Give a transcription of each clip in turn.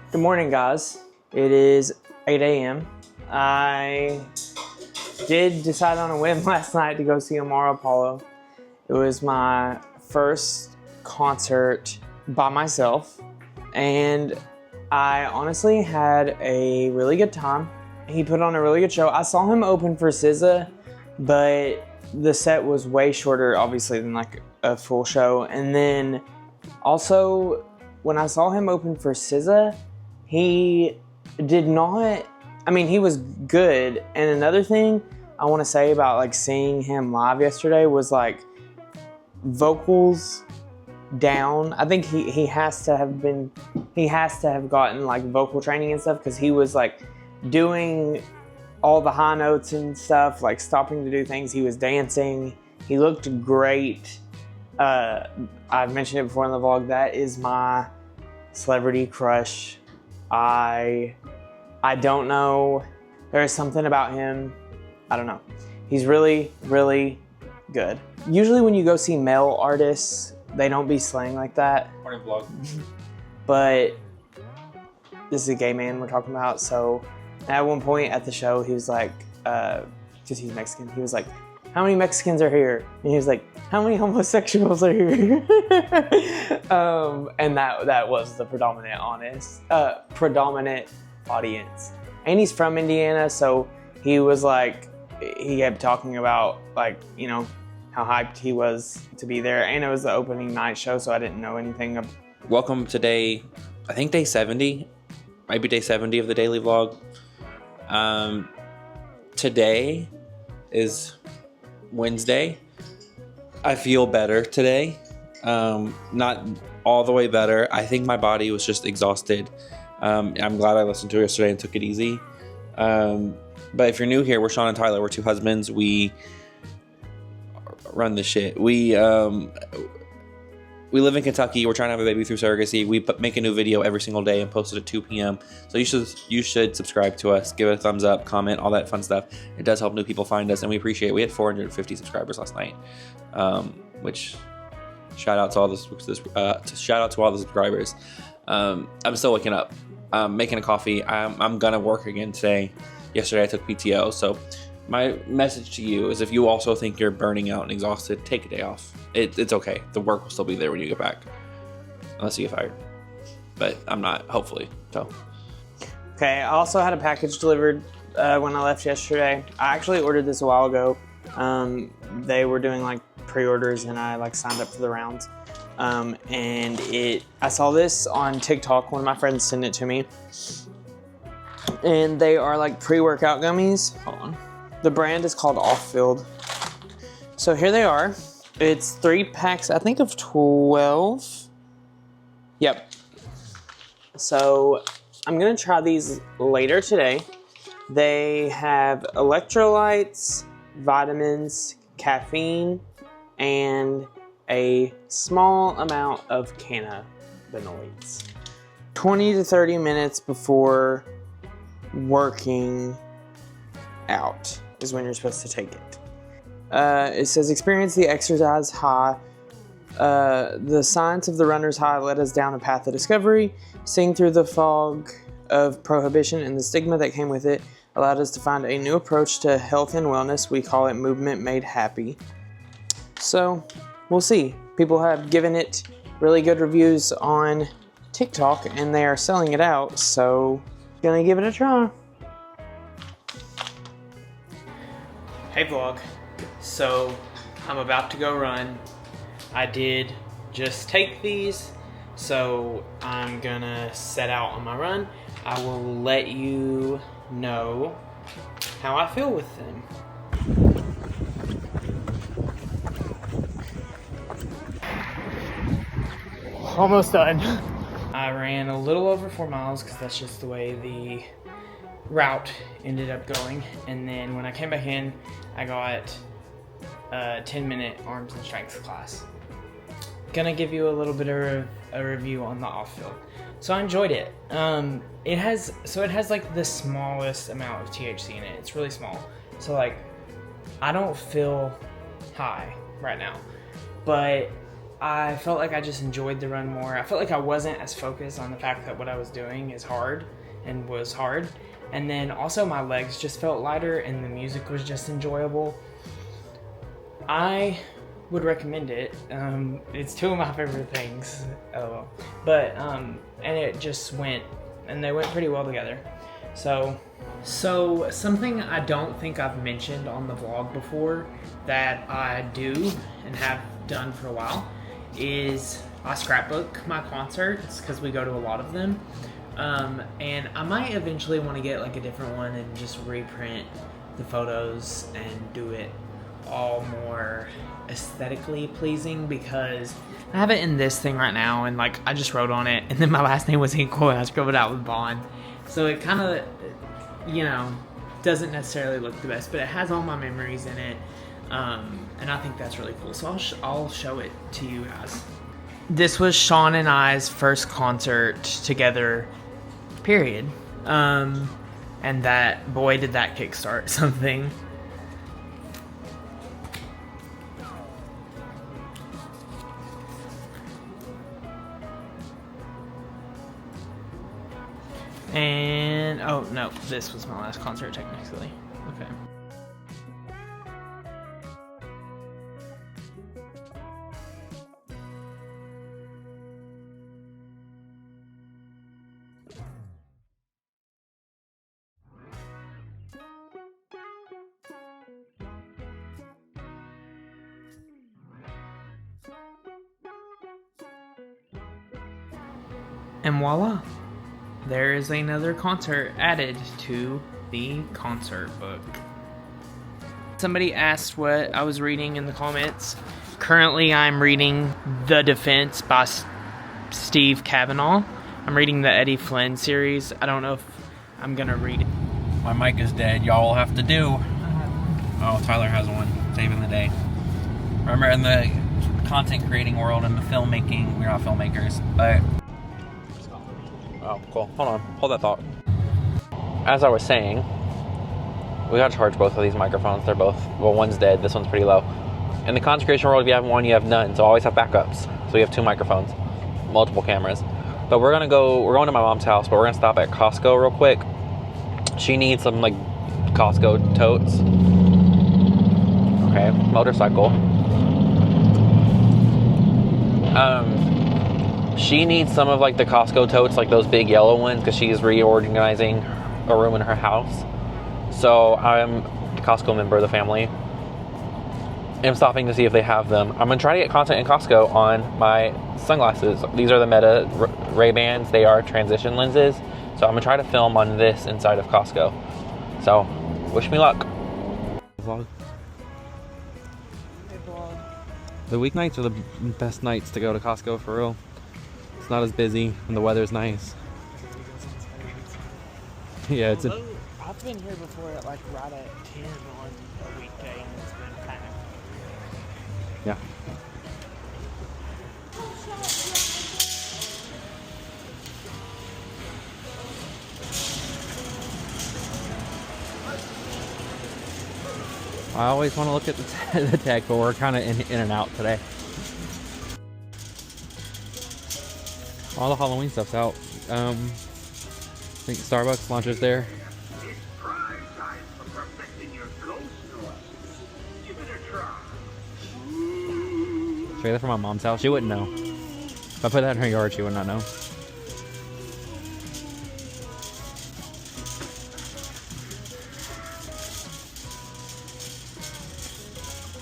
Good morning, guys. It is 8 a.m. I did decide on a whim last night to go see Amaro Apollo. It was my first concert by myself, and I honestly had a really good time. He put on a really good show. I saw him open for SZA, but the set was way shorter, obviously, than like a full show. And then also, when I saw him open for SZA, he did not, he was good. And another thing I want to say about like seeing him live yesterday was like vocals down. I think he has to have gotten like vocal training and stuff, because he was like doing all the high notes and stuff, like stopping to do things. He was dancing. He looked great. I've mentioned it before in the vlog. That is my celebrity crush. I don't know. There's something about him. I don't know. He's really, really good. Usually when you go see male artists, they don't be slaying like that. Morning vlog. But this is a gay man we're talking about. So at one point at the show, he was like, because he's Mexican, he was like, how many Mexicans are here? And he was like, how many homosexuals are here? And that was the predominant audience. And he's from Indiana, so he was like, he kept talking about like, you know, how hyped he was to be there. And it was the opening night show, so I didn't know anything. Welcome to day 70, might be day 70 of the daily vlog. Today is Wednesday. I feel better today. Not all the way better. I think my body was just exhausted. I'm glad I listened to it yesterday and took it easy. But if you're new here, we're Sean and Tyler. We're two husbands. We run the shit. We live in Kentucky. We're trying to have a baby through surrogacy. We make a new video every single day and post it at 2 p.m. So you should subscribe to us, give it a thumbs up, comment, all that fun stuff. It does help new people find us, and we appreciate it. We had 450 subscribers last night, which shout out to all the subscribers. I'm still waking up. I'm making a coffee. I'm gonna work again today. Yesterday I took PTO, so my message to you is if you also think you're burning out and exhausted, take a day off. It's okay. The work will still be there when you get back. Unless you get fired. But I'm not, hopefully. So. Okay, I also had a package delivered when I left yesterday. I actually ordered this a while ago. They were doing like pre-orders, and I like signed up for the rounds. I saw this on TikTok. One of my friends sent it to me. And they are like pre-workout gummies. Hold on. The brand is called Off-Field. So here they are. It's 3 packs, I think, of 12. Yep. So I'm gonna try these later today. They have electrolytes, vitamins, caffeine, and a small amount of cannabinoids. 20 to 30 minutes before working out is when you're supposed to take it. It says, experience the exercise high. The science of the runner's high led us down a path of discovery. Seeing through the fog of prohibition and the stigma that came with it allowed us to find a new approach to health and wellness. We call it Movement Made Happy. So we'll see. People have given it really good reviews on TikTok, and they are selling it out, so gonna give it a try. Hey vlog. So I'm about to go run. I did just take these, so I'm gonna set out on my run. I will let you know how I feel with them. Almost done. I ran a little over 4 miles because that's just the way the route ended up going. And then when I came back in, I got a 10-minute arms and strength class. Gonna give you a little bit of a review on the off-field. So I enjoyed it. It has like the smallest amount of THC in it. It's really small. So like, I don't feel high right now, but I felt like I just enjoyed the run more. I felt like I wasn't as focused on the fact that what I was doing is hard and was hard. And then also my legs just felt lighter and the music was just enjoyable. I would recommend it. It's two of my favorite things. LOL. But, and it just went, and they went pretty well together. So something I don't think I've mentioned on the vlog before that I do and have done for a while is I scrapbook my concerts because we go to a lot of them. And I might eventually want to get like a different one and just reprint the photos and do it all more aesthetically pleasing, because I have it in this thing right now and like I just wrote on it and then my last name was equal and I scribbled out with Bond, so it kind of, you know, doesn't necessarily look the best, but it has all my memories in it, and I think that's really cool, so I'll show it to you guys. This was Sean and I's first concert together, period, and that, boy, did that kickstart something. And, oh no, this was my last concert technically. Okay. And voila, there is another concert added to the concert book. Somebody asked what I was reading in the comments. Currently, I'm reading The Defense by Steve Kavanaugh. I'm reading the Eddie Flynn series. I don't know if I'm gonna read it. My mic is dead. Y'all will have to do. Oh, Tyler has one. Saving the day. Remember, in the content creating world and the filmmaking, we're not filmmakers, but... Oh, cool. Hold on. Hold that thought. As I was saying, we gotta charge both of these microphones. They're both, well, one's dead. This one's pretty low. In the content creation world, if you have one, you have none. So always have backups. So we have two microphones, multiple cameras. But we're going to my mom's house, but we're gonna stop at Costco real quick. She needs some like Costco totes. Okay, motorcycle. She needs some of like the Costco totes, like those big yellow ones, because she's reorganizing a room in her house. So I'm a Costco member of the family. I'm stopping to see if they have them. I'm gonna try to get content in Costco on my sunglasses. These are the Meta Ray-Bans. They are transition lenses. So I'm gonna try to film on this inside of Costco. So wish me luck. Vlog. The weeknights are the best nights to go to Costco for real. It's not as busy and the weather's nice. Yeah, it's a... I've been here before at like right at 10 on a weekday and it's been kind of... Yeah. I always want to look at the tech, but we're kind of in and out today. All the Halloween stuff's out. I think Starbucks launches there. Should I get that from my mom's house? She wouldn't know. If I put that in her yard, she would not know.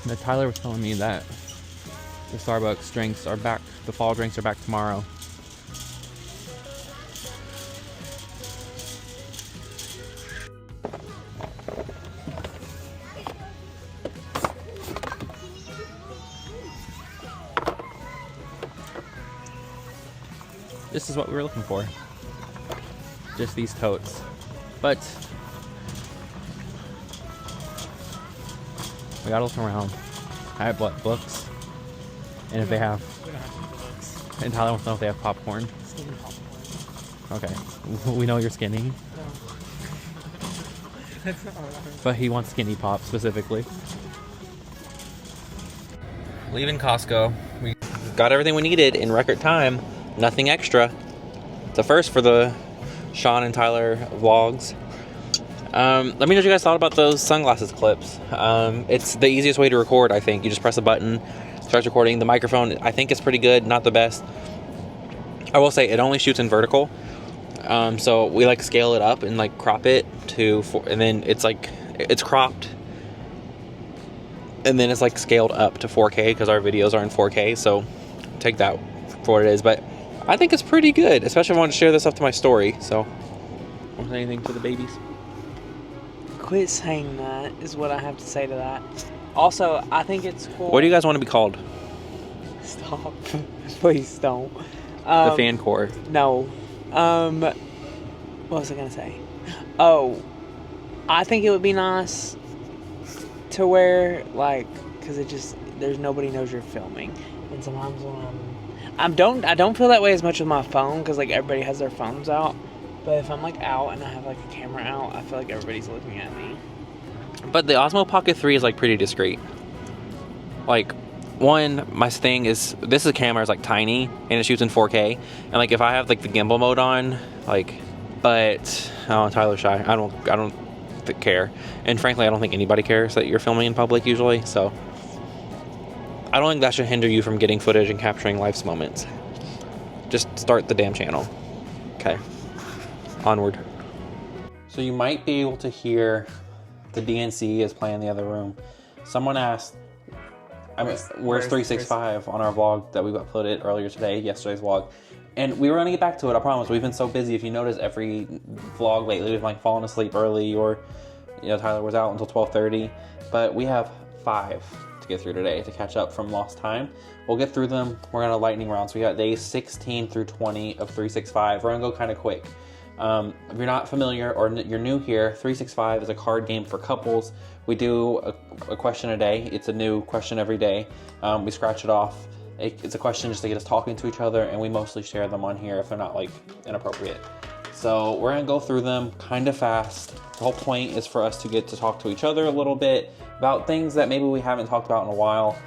Now, Tyler was telling me that the Starbucks drinks are back, the fall drinks are back tomorrow. This is what we were looking for. Just these totes. But we gotta look around. I have what, books? And if they have... We don't have any books. And Tyler wants to know if they have popcorn. Skinny popcorn. Okay. We know you're skinny. No. That's not what I heard. But he wants skinny pop specifically. Leaving Costco. got everything we needed in record time. Nothing extra. It's a first for the Sean and Tyler vlogs. Let me know what you guys thought about those sunglasses clips. It's the easiest way to record, I think. You just press a button, starts recording. The microphone, I think, is pretty good, not the best. I will say it only shoots in vertical. So we like scale it up and like crop it and then it's cropped. And then it's like scaled up to 4K because our videos are in 4K. So take that for what it is. But I think it's pretty good, especially if I want to share this up to my story. So, want to say anything to the babies? Quit saying that is what I have to say to that. Also, I think it's cool. What do you guys want to be called? Stop. Please don't. The fan core. No. What was I going to say? Oh, I think it would be nice to wear, like, because there's nobody knows you're filming. And sometimes when I don't feel that way as much with my phone, because, like, everybody has their phones out. But if I'm, like, out and I have, like, a camera out, I feel like everybody's looking at me. But the Osmo Pocket 3 is, like, pretty discreet. Like, one, my thing is, this camera is, like, tiny, and it shoots in 4K. And, like, if I have, like, the gimbal mode on, like, but, oh, Tyler's shy. I don't care. And, frankly, I don't think anybody cares that you're filming in public, usually. So, I don't think that should hinder you from getting footage and capturing life's moments. Just start the damn channel. Okay. Onward. So you might be able to hear the DNC is playing in the other room. Someone asked, where's 365 on our vlog that we uploaded earlier today, yesterday's vlog. And we were gonna get back to it, I promise. We've been so busy. If you notice, every vlog lately, we've like fallen asleep early, or Tyler was out until 12:30. But we have 5 to get through today to catch up from lost time. We'll get through them. We're gonna lightning round. So we got days 16 through 20 of 365. We're gonna go kind of quick. If you're not familiar or you're new here, 365 is a card game for couples. We do a question a day. It's a new question every day. We scratch it off. It's a question just to get us talking to each other, and we mostly share them on here if they're not like inappropriate. So we're gonna go through them kind of fast. The whole point is for us to get to talk to each other a little bit about things that maybe we haven't talked about in a while.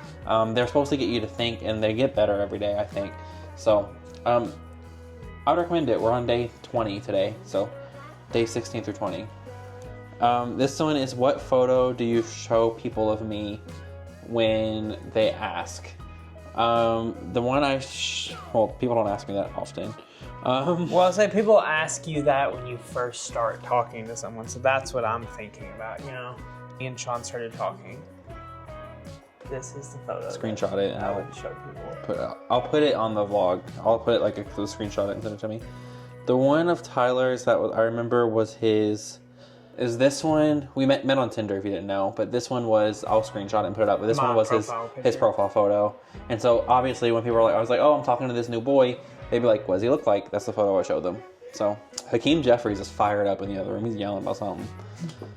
They're supposed to get you to think, and they get better every day, I think. So, I would recommend it. We're on day 20 today, so day 16 through 20. This one is, what photo do you show people of me when they ask? The one well, people don't ask me that often. Well, I'll say people ask you that when you first start talking to someone, so that's what I'm thinking about, Me and Sean started talking. This is the photo. Screenshot it. And I would show people. I'll put it on the vlog. I'll put it like a screenshot and send it to me. The one of Tyler's that I remember was his. Is this one? We met on Tinder if you didn't know, but this one was. I'll screenshot it and put it up. But this one was his profile photo. And so obviously when people were like, I was like, oh, I'm talking to this new boy. They'd be like, what does he look like? That's the photo I showed them. So Hakeem Jeffries is fired up in the other room. He's yelling about something.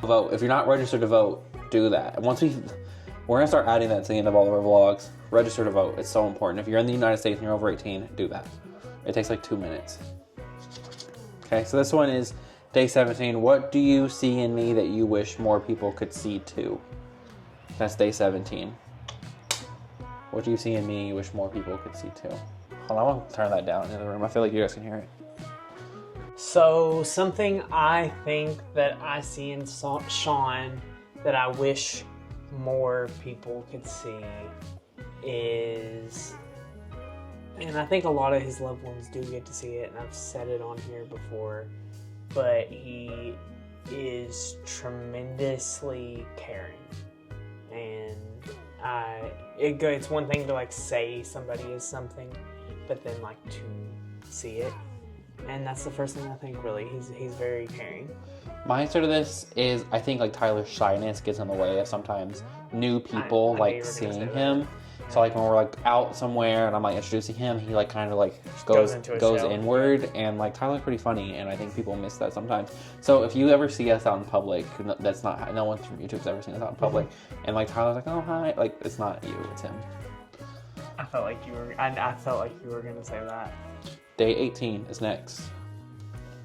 Vote. If you're not registered to vote, do that. We're going to start adding that to the end of all of our vlogs. Register to vote. It's so important. If you're in the United States and you're over 18, do that. It takes like 2 minutes. Okay, so this one is day 17. What do you see in me that you wish more people could see too? That's day 17. What do you see in me you wish more people could see too? Hold on, I want to turn that down in the room. I feel like you guys can hear it. So something I think that I see in Sean that I wish more people could see is, and I think a lot of his loved ones do get to see it, and I've said it on here before, but he is tremendously caring. And it's one thing to like say somebody is something, but then like to see it. And that's the first thing I think, really. He's very caring. My answer to this is, I think like Tyler's shyness gets in the way of sometimes new people like seeing him. So like when we're like out somewhere and I'm like introducing him, he like kind of like goes inward, and like Tyler's pretty funny, and I think people miss that sometimes. So if you ever see us out in public, that's not, no one from YouTube's ever seen us out in public, and like Tyler's like, oh hi, like it's not you, it's him. I felt like you were gonna say that. Day 18 is next.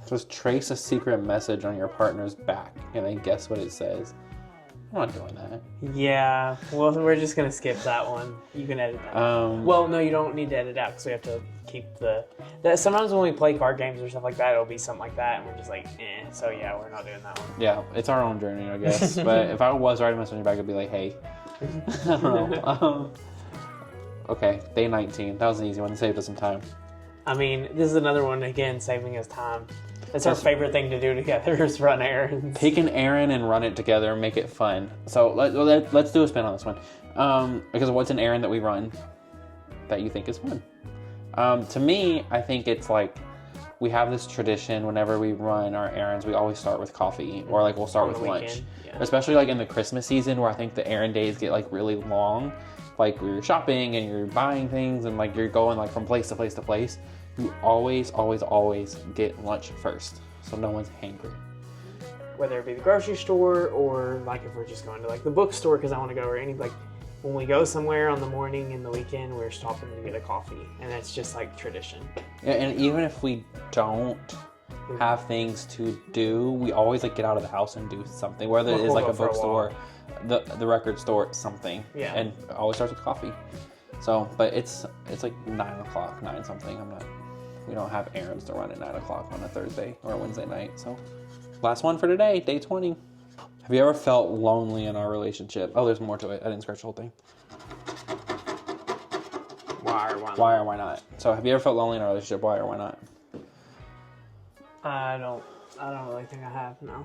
Just trace a secret message on your partner's back and then guess what it says. I'm not doing that. Yeah, well, we're just going to skip that one. You can edit that. Well, no, you don't need to edit out because we have to keep sometimes when we play card games or stuff like that, it'll be something like that, and we're just like, eh. So, yeah, we're not doing that one. Yeah, it's our own journey, I guess. But if I was writing a message back, I'd be like, hey. I don't know. Okay, day 19. That was an easy one. Saved us some time. I mean, this is another one, again, saving us time. That's our favorite thing to do together is run errands. Pick an errand and run it together and make it fun. So let's do a spin on this one. Because what's an errand that we run that you think is fun? To me, I think it's like we have this tradition whenever we run our errands, we always start with coffee or like we'll start with lunch. Yeah. Especially like in the Christmas season where I think the errand days get like really long. Like you're shopping and you're buying things and like you're going like from place to place to place. You always get lunch first, so no one's hangry. Whether it be the grocery store or like if we're just going to like the bookstore because I want to go or any like when we go somewhere on the morning and the weekend, we're stopping to get a coffee, and that's just like tradition. Yeah, and even if we don't have things to do, we always like get out of the house and do something, whether it is like a bookstore, the record store, something. Yeah. And it always starts with coffee. So, but it's like 9 o'clock, 9 something. We don't have errands to run at 9 o'clock on a Thursday or a Wednesday night. So, last one for today, day 20. Have you ever felt lonely in our relationship? Oh, there's more to it. I didn't scratch the whole thing. Why or why not? Why or why not? So, have you ever felt lonely in our relationship? Why or why not? I don't really think I have, no.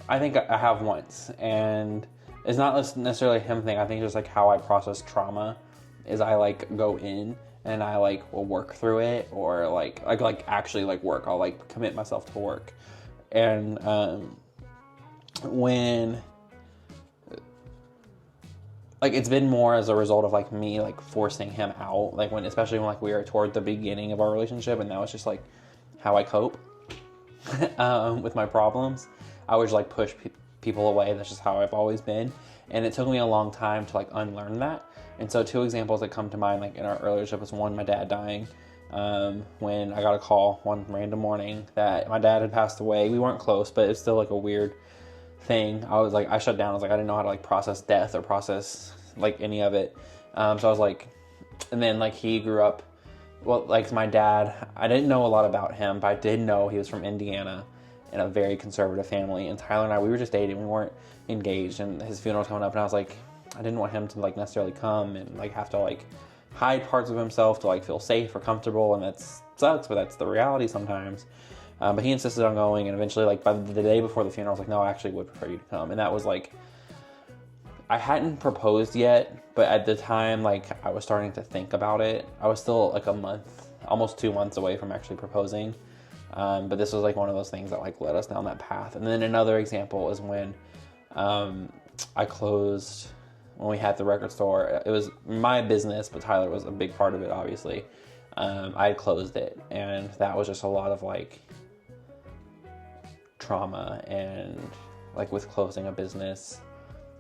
I think I have once, and it's not necessarily a him thing. I think it's just like how I process trauma is I like go in and I like will work through it, or like actually like work. I'll like commit myself to work. And when like it's been more as a result of like me like forcing him out, like especially when like we were toward the beginning of our relationship, and that was just like how I cope with my problems. I would just like push people away. That's just how I've always been, and it took me a long time to like unlearn that. And so 2 examples that come to mind like in our early relationship was one, my dad dying. When I got a call one random morning that my dad had passed away. We weren't close, but it's still like a weird thing. I shut down. I was like, I didn't know how to like process death or process like any of it. So I was like, and then like he grew up, well, like my dad, I didn't know a lot about him, but I did know he was from Indiana in a very conservative family. And Tyler and I, we were just dating. We weren't engaged, and his funeral was coming up, and I was like, I didn't want him to like necessarily come and like have to like hide parts of himself to like feel safe or comfortable, and that sucks, but that's the reality sometimes. But he insisted on going, and eventually like by the day before the funeral I was like, no, I actually would prefer you to come. And that was like, I hadn't proposed yet, but at the time like I was starting to think about it. I was still like a month, almost 2 months away from actually proposing, but this was like one of those things that like led us down that path. And then another example is when I closed, when we had the record store. It was my business, but Tyler was a big part of it, obviously. I had closed it, and that was just a lot of like trauma, and like with closing a business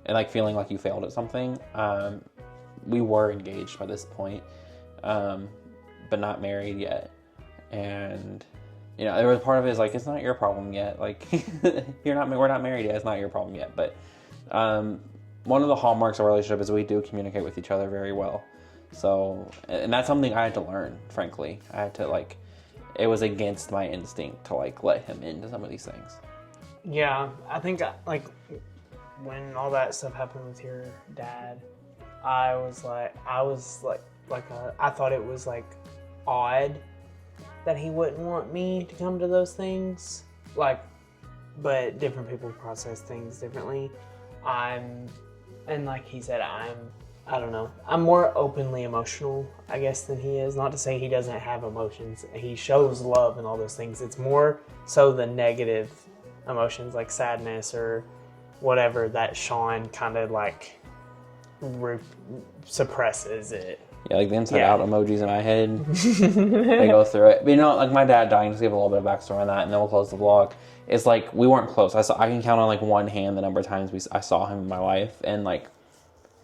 and like feeling like you failed at something. We were engaged by this point, but not married yet. And you know, there was part of it is like, it's not your problem yet. Like we're not married yet. It's not your problem yet. But one of the hallmarks of our relationship is we do communicate with each other very well. So, and that's something I had to learn, frankly. I had to like, it was against my instinct to like let him into some of these things. Yeah, I think like when all that stuff happened with your dad, I thought it was like odd that he wouldn't want me to come to those things. Like, but different people process things differently. And like he said, I don't know, I'm more openly emotional, I guess, than he is. Not to say he doesn't have emotions. He shows love and all those things. It's more so the negative emotions like sadness or whatever that Sean kind of like suppresses it. Yeah, like the inside out emojis in my head, they go through it. But you know, like my dad dying, just give a little bit of backstory on that, and then we'll close the vlog. It's like we weren't close. I can count on like one hand the number of times I saw him in my life, and like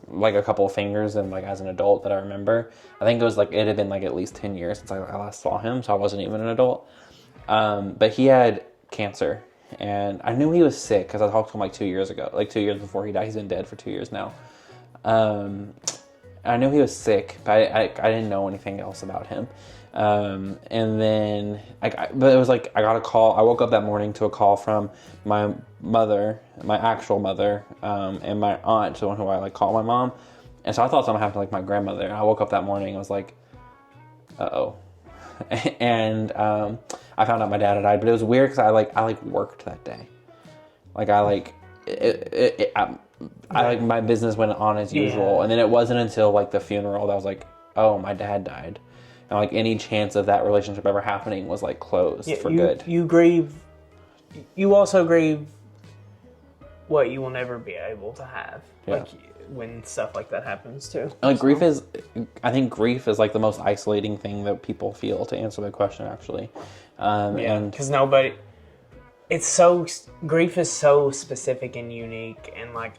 a couple of fingers, and like as an adult that I remember. I think it had been like at least 10 years since I last saw him, so I wasn't even an adult. But he had cancer, and I knew he was sick because I talked to him like 2 years ago, like 2 years before he died. He's been dead for 2 years now. I knew he was sick, but I didn't know anything else about him. And then, but it was like, I got a call. I woke up that morning to a call from my mother, my actual mother, and my aunt, the one who I like call my mom. And so I thought something happened to like my grandmother. And I woke up that morning and I was like, uh-oh. And I found out my dad had died, but it was weird because I worked that day. Like my business went on as usual, and then it wasn't until like the funeral that I was like, oh, my dad died, and like any chance of that relationship ever happening was like closed for good. You grieve. You also grieve what you will never be able to have. Yeah. Like when stuff like that happens too. Like I think grief is like the most isolating thing that people feel, to answer the question actually. Because grief is so specific and unique, and like,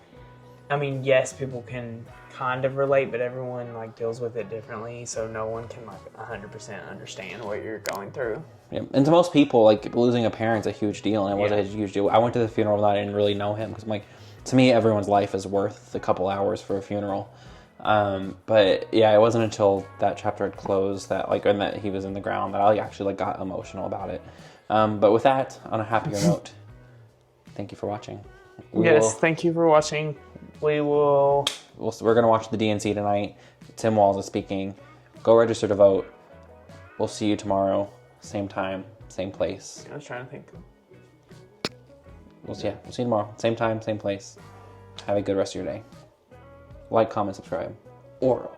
I mean, yes, people can kind of relate, but everyone like deals with it differently, so no one can like 100% understand what you're going through. Yeah. And to most people, like losing a parent's a huge deal, and it was a huge deal. I went to the funeral and I didn't really know him because I'm like, to me, everyone's life is worth a couple hours for a funeral. But yeah, it wasn't until that chapter had closed that and that he was in the ground that I actually got emotional about it. But with that, on a happier note, thank you for watching. Thank you for watching. We're going to watch the DNC tonight. Tim Walz is speaking. Go register to vote. We'll see you tomorrow, same time, same place. I was trying to think. We'll see you tomorrow, same time, same place. Have a good rest of your day. Like, comment, subscribe, or else.